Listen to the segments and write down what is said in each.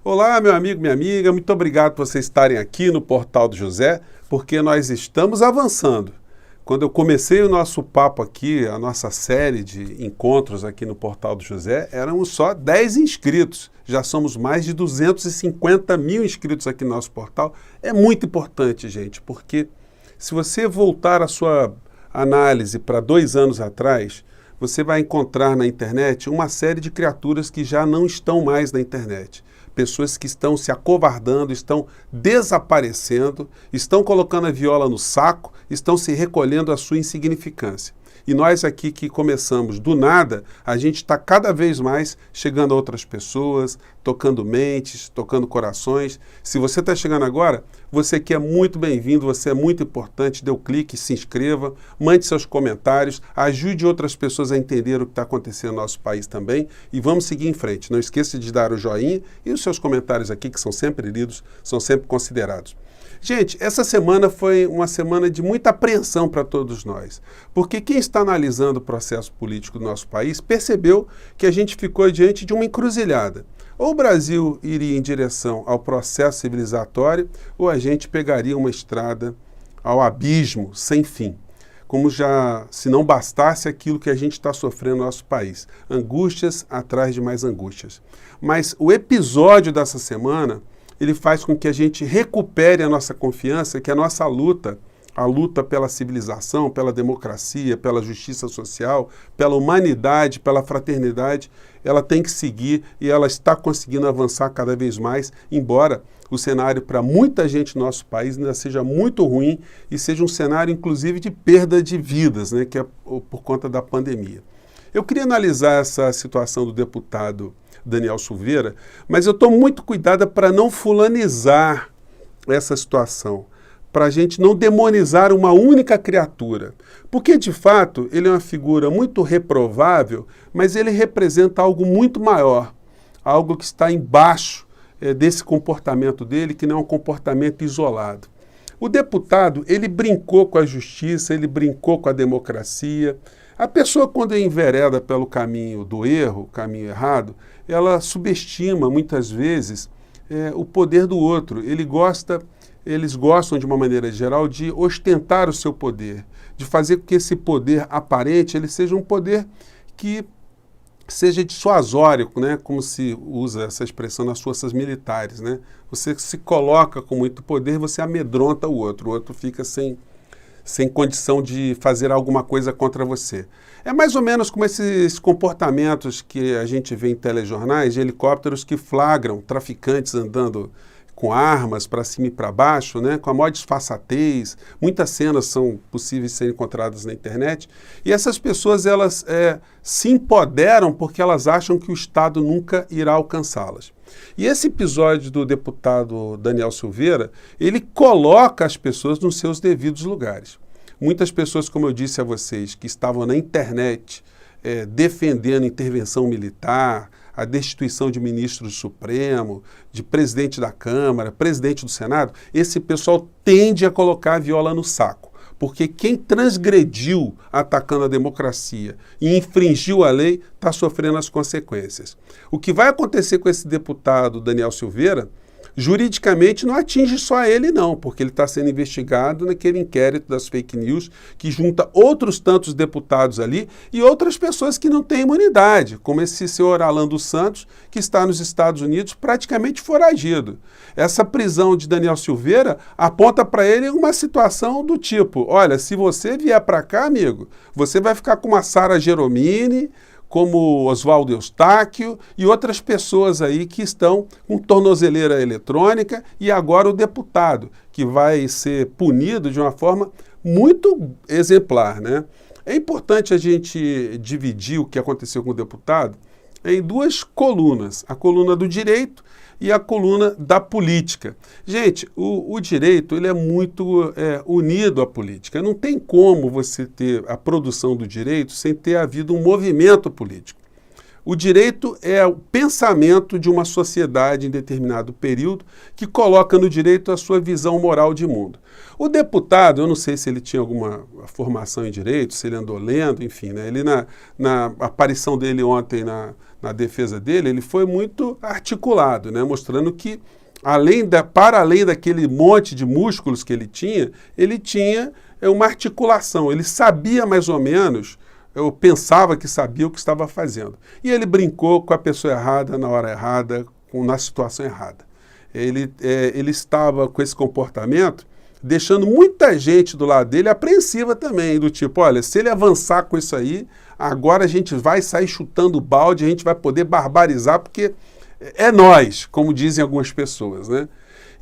Olá, meu amigo, minha amiga, muito obrigado por vocês estarem aqui no Portal do José, porque nós estamos avançando. Quando eu comecei o nosso papo aqui, a nossa série de encontros aqui no Portal do José, éramos só 10 inscritos. Já somos mais de 250 mil inscritos aqui no nosso portal. É muito importante, gente, porque se você voltar a sua análise para 2 anos atrás, você vai encontrar na internet uma série de criaturas que já não estão mais na internet. Pessoas que estão se acovardando, estão desaparecendo, estão colocando a viola no saco, estão se recolhendo à sua insignificância. E nós aqui que começamos do nada, a gente está cada vez mais chegando a outras pessoas, tocando mentes, tocando corações. Se você está chegando agora, você aqui é muito bem-vindo, você é muito importante, dê o clique, se inscreva, mande seus comentários, ajude outras pessoas a entender o que está acontecendo no nosso país também e vamos seguir em frente. Não esqueça de dar o joinha e os seus comentários aqui, que são sempre lidos, são sempre considerados. Gente, essa semana foi uma semana de muita apreensão para todos nós, porque quem está analisando o processo político do nosso país percebeu que a gente ficou diante de uma encruzilhada. Ou o Brasil iria em direção ao processo civilizatório, ou a gente pegaria uma estrada ao abismo sem fim. Como já, se não bastasse aquilo que a gente está sofrendo no nosso país. Angústias atrás de mais angústias. Mas o episódio dessa semana, ele faz com que a gente recupere a nossa confiança, que a nossa luta, a luta pela civilização, pela democracia, pela justiça social, pela humanidade, pela fraternidade, ela tem que seguir e ela está conseguindo avançar cada vez mais, embora o cenário para muita gente no nosso país ainda seja muito ruim e seja um cenário, inclusive, de perda de vidas, né, que é por conta da pandemia. Eu queria analisar essa situação do deputado Daniel Silveira, mas eu estou muito cuidado para não fulanizar essa situação, para a gente não demonizar uma única criatura, porque de fato ele é uma figura muito reprovável, mas ele representa algo muito maior, algo que está embaixo desse comportamento dele, que não é um comportamento isolado. O deputado, ele brincou com a justiça, ele brincou com a democracia. A pessoa, quando envereda pelo caminho do erro, caminho errado, ela subestima muitas vezes o poder do outro. Eles gostam, de uma maneira geral, de ostentar o seu poder, de fazer com que esse poder aparente ele seja um poder que seja dissuasório, né? Como se usa essa expressão nas forças militares. Né? Você se coloca com muito poder, você amedronta o outro fica sem condição de fazer alguma coisa contra você. É mais ou menos como esses comportamentos que a gente vê em telejornais de helicópteros que flagram traficantes andando com armas para cima e para baixo, né, com a maior disfarçatez. Muitas cenas são possíveis de serem encontradas na internet. E essas pessoas elas se empoderam porque elas acham que o Estado nunca irá alcançá-las. E esse episódio do deputado Daniel Silveira, ele coloca as pessoas nos seus devidos lugares. Muitas pessoas, como eu disse a vocês, que estavam na internet defendendo intervenção militar, a destituição de ministro do Supremo, de presidente da Câmara, presidente do Senado, esse pessoal tende a colocar a viola no saco. Porque quem transgrediu atacando a democracia e infringiu a lei está sofrendo as consequências. O que vai acontecer com esse deputado Daniel Silveira, juridicamente não atinge só ele não, porque ele está sendo investigado naquele inquérito das fake news que junta outros tantos deputados ali e outras pessoas que não têm imunidade, como esse senhor Alan dos Santos, que está nos Estados Unidos praticamente foragido. Essa prisão de Daniel Silveira aponta para ele uma situação do tipo, olha, se você vier para cá, amigo, você vai ficar com uma Sara Geromini, como Oswaldo Eustáquio e outras pessoas aí que estão com tornozeleira eletrônica e agora o deputado, que vai ser punido de uma forma muito exemplar, né? É importante a gente dividir o que aconteceu com o deputado em 2 colunas, a coluna do direito e a coluna da política. Gente, o direito ele é muito unido à política. Não tem como você ter a produção do direito sem ter havido um movimento político. O direito é o pensamento de uma sociedade em determinado período que coloca no direito a sua visão moral de mundo. O deputado, eu não sei se ele tinha alguma formação em direito, se ele andou lendo, enfim, né? Ele na aparição dele ontem na defesa dele, ele foi muito articulado, né? Mostrando que, para além daquele monte de músculos que ele tinha uma articulação. Ele sabia mais ou menos, eu pensava que sabia o que estava fazendo. E ele brincou com a pessoa errada, na hora errada, na situação errada. Ele estava com esse comportamento, deixando muita gente do lado dele apreensiva também, do tipo, olha, se ele avançar com isso aí, agora a gente vai sair chutando balde, a gente vai poder barbarizar, porque é nós, como dizem algumas pessoas, né?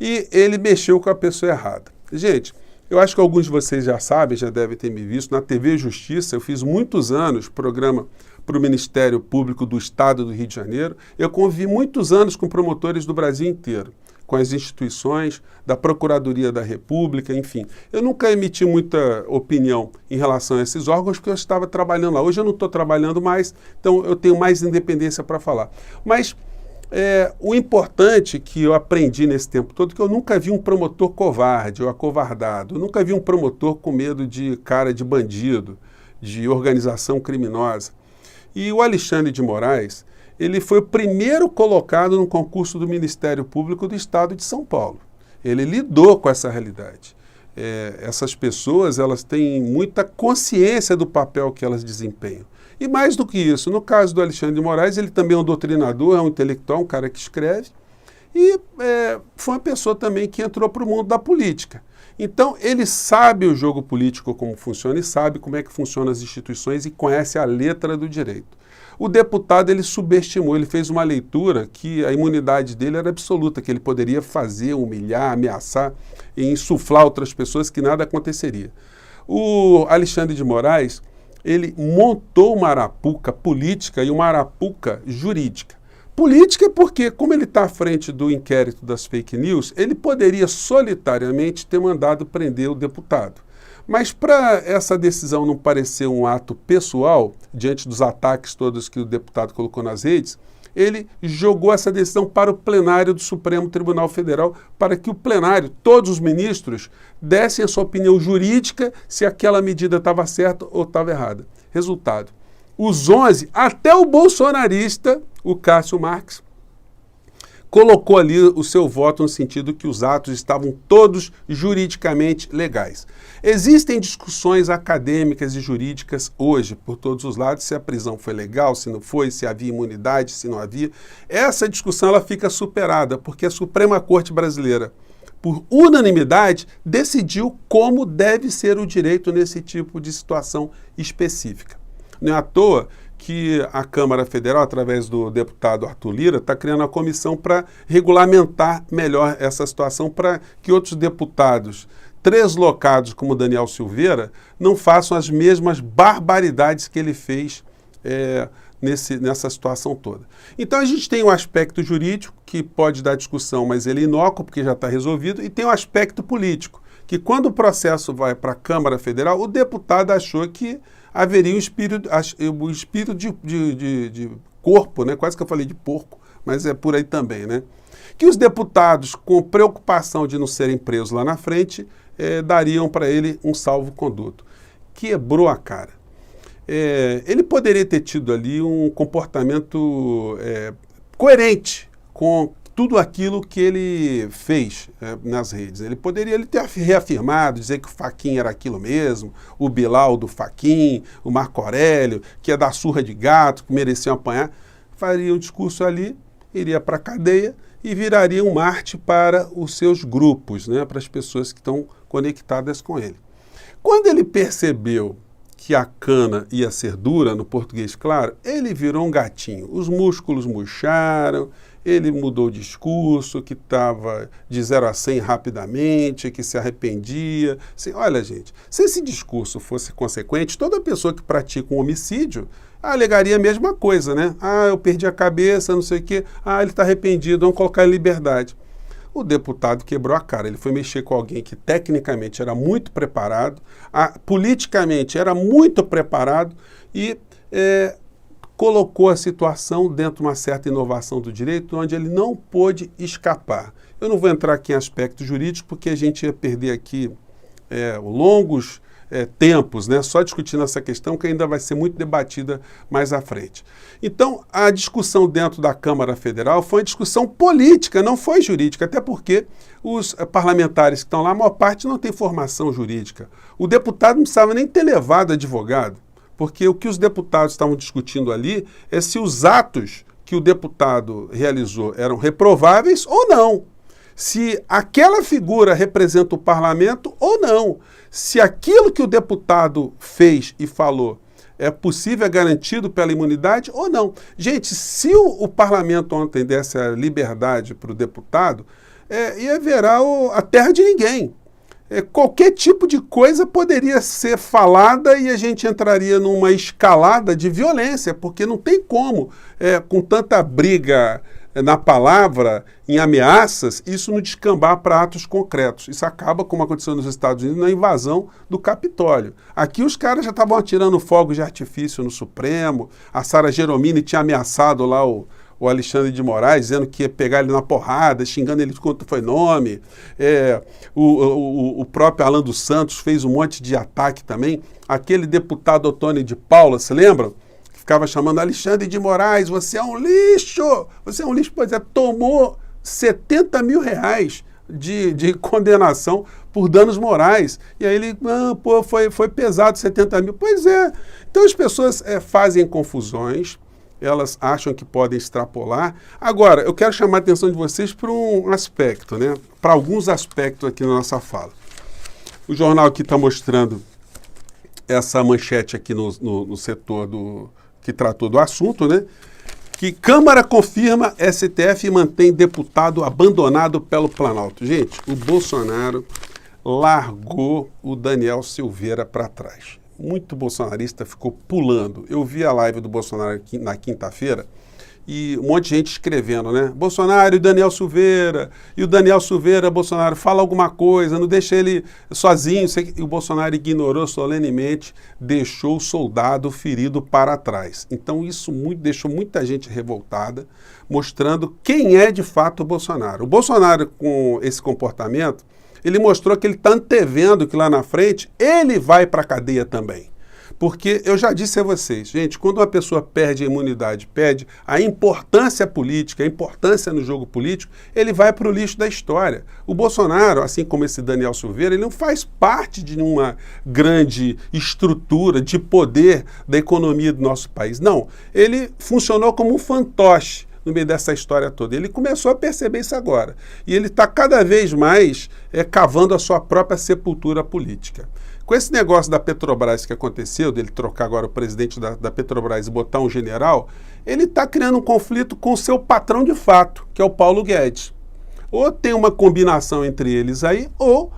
E ele mexeu com a pessoa errada. Gente, eu acho que alguns de vocês já sabem, já devem ter me visto, na TV Justiça, eu fiz muitos anos programa para o Ministério Público do Estado do Rio de Janeiro, eu convivi muitos anos com promotores do Brasil inteiro, com as instituições da Procuradoria da República, enfim. Eu nunca emiti muita opinião em relação a esses órgãos, porque eu estava trabalhando lá. Hoje eu não estou trabalhando mais, então eu tenho mais independência para falar. Mas o importante que eu aprendi nesse tempo todo é que eu nunca vi um promotor covarde ou acovardado. Eu nunca vi um promotor com medo de cara de bandido, de organização criminosa. E o Alexandre de Moraes, ele foi o primeiro colocado no concurso do Ministério Público do Estado de São Paulo. Ele lidou com essa realidade. Essas pessoas, elas têm muita consciência do papel que elas desempenham. E mais do que isso, no caso do Alexandre de Moraes, ele também é um doutrinador, é um intelectual, um cara que escreve, e foi uma pessoa também que entrou para o mundo da política. Então, ele sabe o jogo político como funciona e sabe como é que funcionam as instituições e conhece a letra do direito. O deputado, ele subestimou, ele fez uma leitura que a imunidade dele era absoluta, que ele poderia fazer, humilhar, ameaçar e insuflar outras pessoas, que nada aconteceria. O Alexandre de Moraes, ele montou uma arapuca política e uma arapuca jurídica. Política porque, como ele está à frente do inquérito das fake news, ele poderia solitariamente ter mandado prender o deputado. Mas para essa decisão não parecer um ato pessoal, diante dos ataques todos que o deputado colocou nas redes, ele jogou essa decisão para o plenário do Supremo Tribunal Federal, para que o plenário, todos os ministros, dessem a sua opinião jurídica se aquela medida estava certa ou estava errada. Resultado, os 11, até o bolsonarista, o Cássio Marques, colocou ali o seu voto no sentido que os atos estavam todos juridicamente legais. Existem discussões acadêmicas e jurídicas hoje, por todos os lados, se a prisão foi legal, se não foi, se havia imunidade, se não havia. Essa discussão ela fica superada, porque a Suprema Corte Brasileira, por unanimidade, decidiu como deve ser o direito nesse tipo de situação específica. Não é à toa que a Câmara Federal, através do deputado Arthur Lira, está criando uma comissão para regulamentar melhor essa situação, para que outros deputados translocados, como Daniel Silveira, não façam as mesmas barbaridades que ele fez nessa situação toda. Então a gente tem um aspecto jurídico que pode dar discussão, mas ele é inócuo, porque já está resolvido, e tem um aspecto político, que quando o processo vai para a Câmara Federal, o deputado achou que haveria um espírito de corpo, né? Quase que eu falei de porco, mas é por aí também, né? Que os deputados, com preocupação de não serem presos lá na frente, dariam para ele um salvo-conduto. Quebrou a cara. Ele poderia ter tido ali um comportamento coerente com tudo aquilo que ele fez nas redes. Ele poderia ter reafirmado, dizer que o Fachin era aquilo mesmo, o Bilal do Fachin, o Marco Aurélio, que ia dar surra de gato, que mereciam apanhar. Faria um discurso ali, iria para a cadeia e viraria um Marte para os seus grupos, né, para as pessoas que estão conectadas com ele. Quando ele percebeu que a cana ia ser dura, no português claro, ele virou um gatinho. Os músculos murcharam, ele mudou o discurso, que estava de 0 a 100 rapidamente, que se arrependia. Assim, olha, gente, se esse discurso fosse consequente, toda pessoa que pratica um homicídio alegaria a mesma coisa, né? Ah, eu perdi a cabeça, não sei o quê. Ah, ele está arrependido, vamos colocar em liberdade. O deputado quebrou a cara. Ele foi mexer com alguém que tecnicamente era muito preparado, politicamente era muito preparado e colocou a situação dentro de uma certa inovação do direito, onde ele não pôde escapar. Eu não vou entrar aqui em aspecto jurídico, porque a gente ia perder aqui longos tempos, né, só discutindo essa questão que ainda vai ser muito debatida mais à frente. Então, a discussão dentro da Câmara Federal foi uma discussão política, não foi jurídica, até porque os parlamentares que estão lá, a maior parte não tem formação jurídica. O deputado não precisava nem ter levado advogado, porque o que os deputados estavam discutindo ali é se os atos que o deputado realizou eram reprováveis ou não. Se aquela figura representa o parlamento ou não. Se aquilo que o deputado fez e falou é possível, é garantido pela imunidade ou não. Gente, se o parlamento ontem desse a liberdade para o deputado, ia virar a terra de ninguém. Qualquer tipo de coisa poderia ser falada e a gente entraria numa escalada de violência, porque não tem como, com tanta briga na palavra, em ameaças, isso não descambar para atos concretos. Isso acaba, como aconteceu nos Estados Unidos, na invasão do Capitólio. Aqui os caras já estavam atirando fogos de artifício no Supremo, a Sara Geromini tinha ameaçado lá o Alexandre de Moraes, dizendo que ia pegar ele na porrada, xingando ele de quanto foi nome. O próprio Alan dos Santos fez um monte de ataque também. Aquele deputado Otônio de Paula, se lembram? Ficava chamando Alexandre de Moraes, você é um lixo! Você é um lixo, pois tomou 70 mil reais de condenação por danos morais. E aí ele, foi pesado 70 mil. Pois é. Então as pessoas fazem confusões, elas acham que podem extrapolar. Agora, eu quero chamar a atenção de vocês para um aspecto, né? Para alguns aspectos aqui na nossa fala. O jornal aqui está mostrando essa manchete aqui no setor que tratou do assunto, né? Que Câmara confirma STF e mantém deputado abandonado pelo Planalto. Gente, o Bolsonaro largou o Daniel Silveira para trás. Muito bolsonarista ficou pulando. Eu vi a live do Bolsonaro aqui na quinta-feira e um monte de gente escrevendo, né? Bolsonaro e Daniel Silveira, Bolsonaro, fala alguma coisa, não deixa ele sozinho. E o Bolsonaro ignorou solenemente, deixou o soldado ferido para trás. Então isso deixou muita gente revoltada, mostrando quem é de fato o Bolsonaro. O Bolsonaro, com esse comportamento, ele mostrou que ele está antevendo que lá na frente ele vai para a cadeia também. Porque eu já disse a vocês, gente, quando uma pessoa perde a imunidade, perde a importância política, a importância no jogo político, ele vai para o lixo da história. O Bolsonaro, assim como esse Daniel Silveira, ele não faz parte de uma grande estrutura de poder da economia do nosso país. Não, ele funcionou como um fantoche no meio dessa história toda. Ele começou a perceber isso agora. E ele está cada vez mais cavando a sua própria sepultura política. Com esse negócio da Petrobras que aconteceu, dele trocar agora o presidente da Petrobras e botar um general, ele está criando um conflito com o seu patrão de fato, que é o Paulo Guedes. Ou tem uma combinação entre eles aí, ou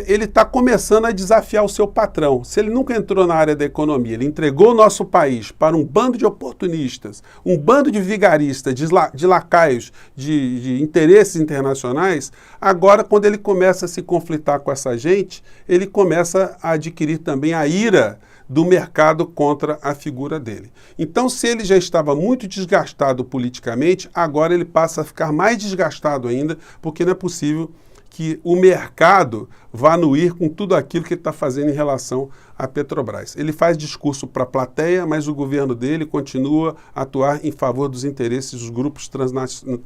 ele está começando a desafiar o seu patrão. Se ele nunca entrou na área da economia, ele entregou o nosso país para um bando de oportunistas, um bando de vigaristas, de lacaios, de interesses internacionais, agora, quando ele começa a se conflitar com essa gente, ele começa a adquirir também a ira do mercado contra a figura dele. Então, se ele já estava muito desgastado politicamente, agora ele passa a ficar mais desgastado ainda, porque não é possível que o mercado vá anuir com tudo aquilo que ele está fazendo em relação à Petrobras. Ele faz discurso para a plateia, mas o governo dele continua a atuar em favor dos interesses dos grupos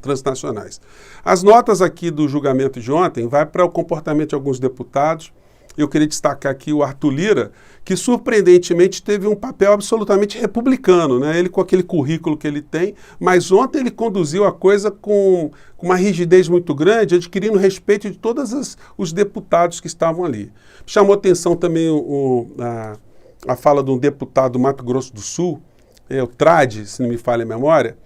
transnacionais. As notas aqui do julgamento de ontem vai para o comportamento de alguns deputados. Eu queria destacar aqui o Arthur Lira, que surpreendentemente teve um papel absolutamente republicano, né? Ele com aquele currículo que ele tem, mas ontem ele conduziu a coisa com uma rigidez muito grande, adquirindo respeito de todos os deputados que estavam ali. Chamou atenção também a fala de um deputado do Mato Grosso do Sul, o Trade, se não me falha a memória,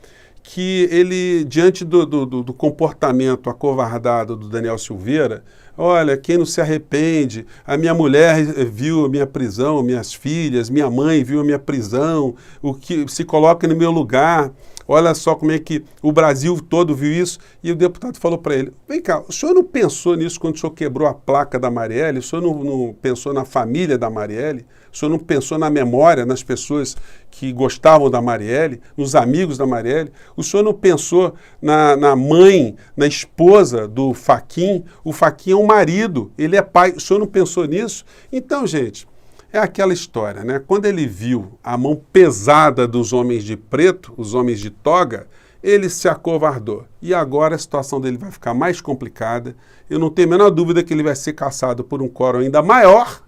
que ele, diante do comportamento acovardado do Daniel Silveira, olha, quem não se arrepende, a minha mulher viu a minha prisão, minhas filhas, minha mãe viu a minha prisão, o que se coloca no meu lugar, olha só como é que o Brasil todo viu isso. E o deputado falou para ele, vem cá, o senhor não pensou nisso quando o senhor quebrou a placa da Marielle? O senhor não pensou na família da Marielle? O senhor não pensou na memória, nas pessoas que gostavam da Marielle, nos amigos da Marielle? O senhor não pensou na mãe, na esposa do Fachin? O Fachin é um marido, ele é pai. O senhor não pensou nisso? Então, gente, É aquela história, né? Quando ele viu a mão pesada dos homens de preto, os homens de toga, ele se acovardou. E agora a situação dele vai ficar mais complicada. Eu não tenho a menor dúvida que ele vai ser caçado por um quórum ainda maior,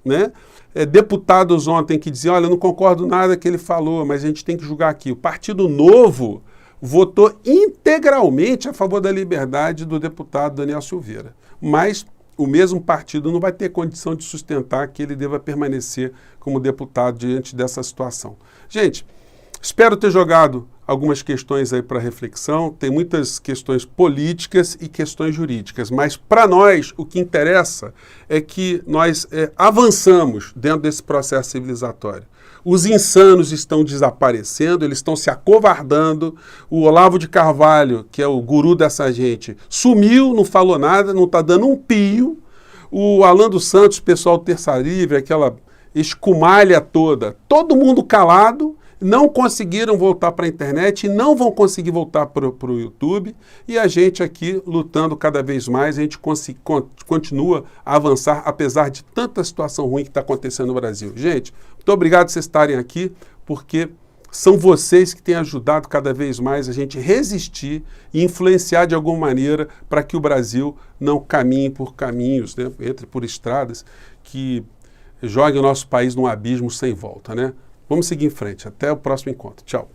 né? Deputados ontem que diziam, olha, eu não concordo nada que ele falou, mas a gente tem que julgar aqui. O Partido Novo votou integralmente a favor da liberdade do deputado Daniel Silveira. Mas o mesmo partido não vai ter condição de sustentar que ele deva permanecer como deputado diante dessa situação. Gente, espero ter jogado algumas questões aí para reflexão. Tem muitas questões políticas e questões jurídicas, mas para nós o que interessa é que nós avançamos dentro desse processo civilizatório. Os insanos estão desaparecendo, eles estão se acovardando. O Olavo de Carvalho, que é o guru dessa gente, sumiu, não falou nada, não está dando um pio. O Alan dos Santos, pessoal do Terça Livre, aquela escumalha toda, todo mundo calado, não conseguiram voltar para a internet e não vão conseguir voltar para o YouTube. E a gente aqui lutando cada vez mais, a gente continua a avançar, apesar de tanta situação ruim que está acontecendo no Brasil. Gente, muito obrigado por vocês estarem aqui, porque são vocês que têm ajudado cada vez mais a gente resistir e influenciar de alguma maneira para que o Brasil não caminhe por caminhos, né, entre por estradas que joguem o nosso país num abismo sem volta, né? Vamos seguir em frente. Até o próximo encontro. Tchau.